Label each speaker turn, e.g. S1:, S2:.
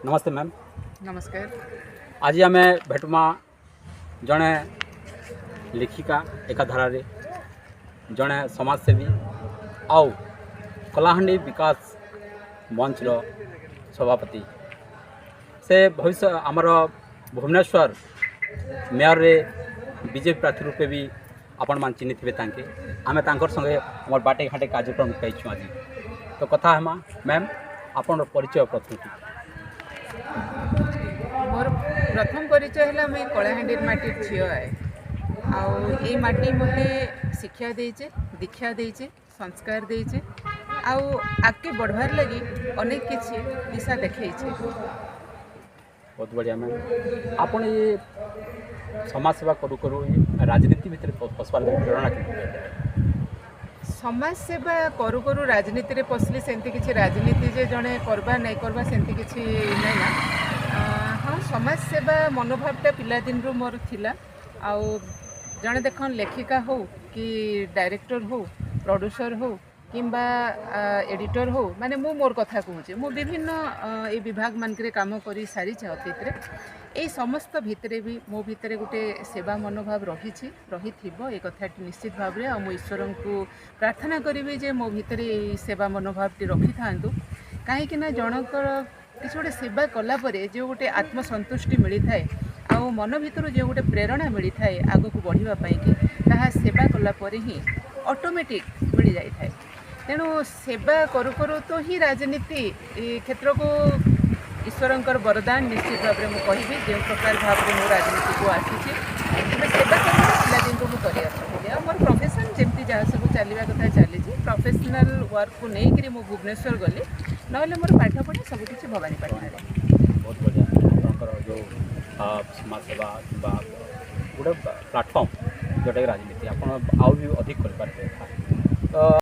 S1: नमस्ते मैम।
S2: नमस्कार।
S1: आज आम भेटमा जड़े लेखिका एकाधारे जड़े समाजसेवी आउ कलाहांडी विकास मंच सभापति से भविष्य आमर भुवनेश्वर मेयर रे बीजेपी प्रार्थी रूपे भी आपण मान चिन्ह थे तांके आम संगे मोर बाटे घाटे कार्यक्रम पाइछुँ आज तो कथा हेमा मैम आपण परिचय प्रथम
S2: मोर प्रथम परिचय है मुझे कलाहांडी माटी झील आए आई माटी मते शिक्षा देचे दीक्षा देचे संस्कार देचे आगे बढ़वार लगी अनेक किसी दिशा देखे।
S1: बहुत बढ़िया मैम आपन ये समाज सेवा करू करू राजनीति भितर पशुपाल प्रेरणा
S2: समाज सेवा करू करू राजनीति रे पसली सेमती किसी राजनीति जे जड़े करवा नहीं करवा सेमती किसी नहीं ना। हाँ समाज सेवा मनोभावटा पिलादिन मोर थिला आउ जड़े देख लेखिका हो कि डायरेक्टर हो प्रोड्यूसर हो किंबा एडिटर हो माने मु मोर कथा कहूँ मु विभिन्न ये विभाग मानक काम कर सारी अतीत ये समस्त भितरे भी मो भितर गोटे सेवा मनोभाव रही ये कथा निश्चित भाव में मु ईश्वर को प्रार्थना करी जे मो भितर सेवा मनोभाव रखी था कहीं जनकर किसी गोटे सेवा कलापर जो गोटे आत्मसंतुष्टि मिलता है आ मन भितर जो गोटे प्रेरणा मिलता है आग को बढ़ापी कि ताहा सेवा कलापर ही ऑटोमेटिक मिल जाए है। तेणु सेवा करू करू तो ही राजनीति क्षेत्र को ईश्वरंकर वरदान निश्चित भाव में मुझे जो प्रकार भाव में मो राजनीति को आसी सेवा पिलादी को मुझे मोर प्रोफेशन जमी जहाँ सब चलवा कथा चली प्रोफेशनल वर्क को लेकर मु भुवनेश्वर गली ना मोर पाठ पढ़ा सबकि भवानीपाटना।
S1: बहुत बढ़िया जो समाज सेवा गोटे प्लाटफर्म जोटा राजनीति आप भी अधिक कर